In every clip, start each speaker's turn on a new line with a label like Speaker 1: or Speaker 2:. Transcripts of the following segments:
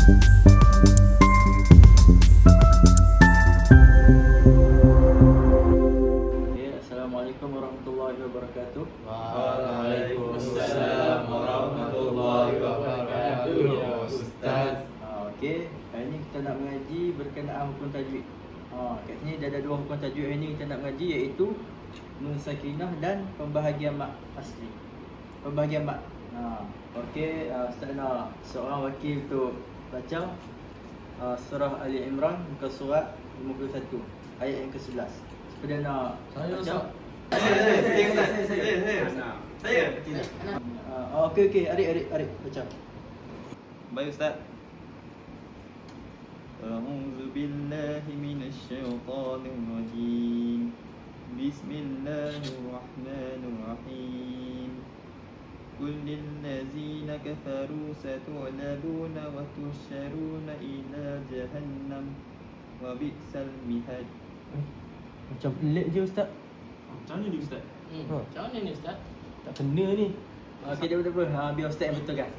Speaker 1: Assalamualaikum warahmatullahi wabarakatuh.
Speaker 2: Waalaikumsalam warahmatullahi wabarakatuh, ya Ustaz.
Speaker 1: Okey, hari ni kita nak mengaji berkenaan hukum tajwid. Kat sini dah ada dua hukum tajwid hari ni kita nak mengaji, iaitu nun sakinah dan pembahagian mat asli. Pembahagian mat. Okey, Ustaz nak seorang wakil untuk baca surah Ali Imran muka surat 51 ayat yang ke-11. Siapa nak baca?
Speaker 2: Saya.
Speaker 1: Okey, Arif baca.
Speaker 3: Baik Ustaz. A'udzu billahi minasyaitonir rajim. Bismillahirrahmanirrahim. Qul lil ladzina kafaru satughlabuna wa tuhsyaruna ila jahannam wa bi'sal mihad.
Speaker 4: Macam pelik je Ustaz.
Speaker 2: Macam mana ni Ustaz?
Speaker 5: Macam mana ni Ustaz?
Speaker 4: Tak kena ni.
Speaker 1: Okey, dia betul. Biar Ustaz yang betulkan.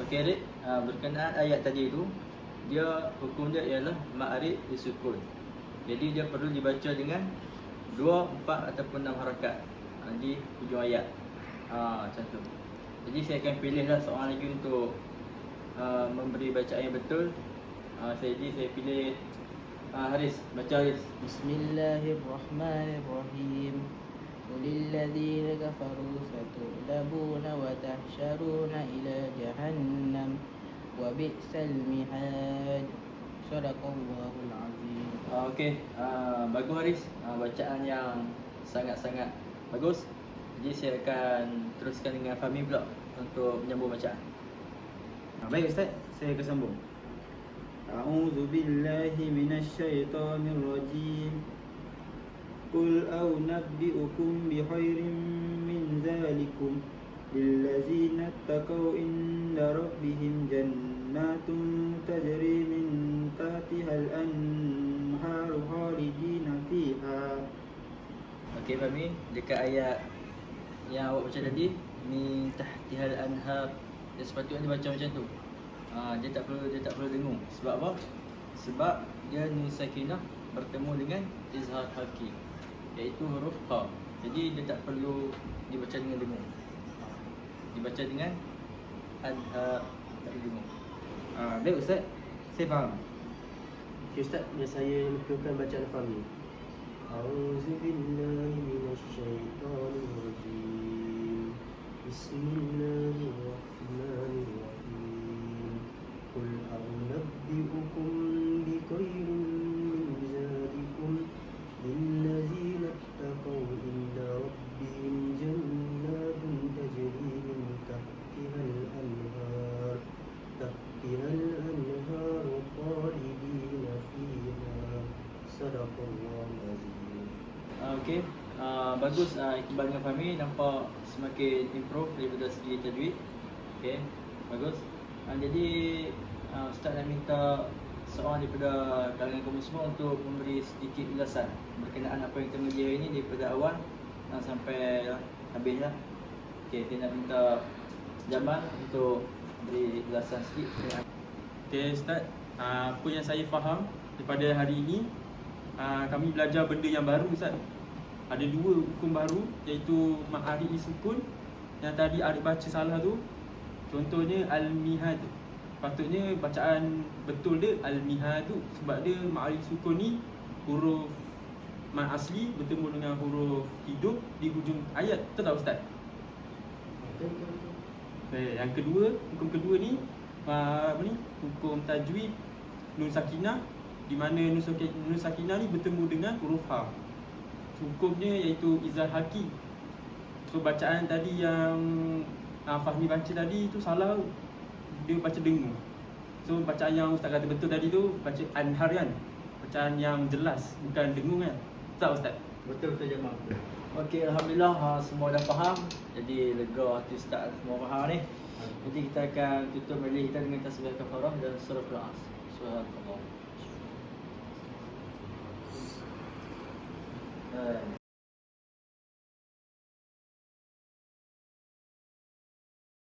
Speaker 1: Okey, Arif, berkenaan ayat tadi tu, dia hukum dia ialah ma'arif disukun. Jadi dia perlu dibaca dengan 2, 4 ataupun 6 harakat di hujung ayat. Macam tu. Jadi saya akan pilihlah seorang lagi untuk memberi bacaan yang betul. Saya pilih Haris, baca Haris.
Speaker 5: Bismillahirrahmanirrahim. Qulil ladzina kafaru satughlabuna wa tahsyaruna ila jahannam wa bi'sal mihad. Shadaqallahul azim.
Speaker 1: Okey, bagus Haris. Bacaan yang sangat-sangat bagus. Jadi saya akan teruskan dengan Fahmi pula untuk menyambung bacaan.
Speaker 3: Baik Ustaz, saya akan sambung. A'udzu billahi minasyaitonir rajim. Qul a'unabbi'ukum bi khairin min dzalikum lilladzina taqaw inda rabbihim jannatun tajri min tahtihal anharu khalidina fiha.
Speaker 1: Okey Fahmi, dekat ayat yang awak baca tadi, min tahtihal anhar, dia sepatutnya dibaca macam tu. Dia tak perlu dengung. Sebab apa? Sebab dia nun sakinah bertemu dengan izhar haki, iaitu huruf ha. Jadi dia tak perlu dibaca dengan dengung. Dibaca dengan anhar, tak perlu dengung.
Speaker 3: Baik Ustaz, saya faham.
Speaker 4: Okey Ustaz, biar saya betulkan bacaan Fahmi. A'udzu billahi minasyaitonir rajim. Bismillahirrahmanirrahim. Qul a'unabbi'ukum bi khairin min dzalikum lilladzina taqaw inda rabbihim jannatun tajri min tahtihal anhar khalidina fiha. Shadaqallahul azim.
Speaker 1: Okey, bagus. Iqbal dengan Fahmi nampak semakin improve daripada segi tajwid. Okey, bagus. Jadi Ustaz nak minta seorang daripada kalangan kamu semua untuk memberi sedikit ulasan berkenaan apa yang kita mengaji hari ini daripada awal sampai habis lah. Okey, saya nak minta Jamal untuk beri ulasan sikit.
Speaker 2: Okey Ustaz, apa yang saya faham daripada hari ini, kami belajar benda yang baru Ustaz. Ada 2 hukum baru, iaitu ma'arif disukun. Yang tadi Arif baca salah tu. Contohnya al-mihad. Patutnya bacaan betul dia al-mihad tu, sebab dia ma'arif sukun ni huruf mat asli bertemu dengan huruf hidup di hujung ayat. Betul tak Ustaz? Okay, yang kedua, hukum kedua ni hukum tajwid nun sakinah, di mana nun sakinah ni bertemu dengan huruf ha. Hukumnya iaitu izhar haki. So bacaan tadi yang Fahmi baca tadi tu salah, dia baca dengung. So bacaan yang Ustaz kata betul tadi tu baca anhar kan, bacaan yang jelas, bukan dengung kan. Tak Ustaz?
Speaker 1: Betul Jamal. Okey, alhamdulillah semua dah faham. Jadi lega hati Ustaz semua faham ni. Jadi kita akan tutup majlis kita dengan tasbih kafarah dan surah Al-As. Subhanallah.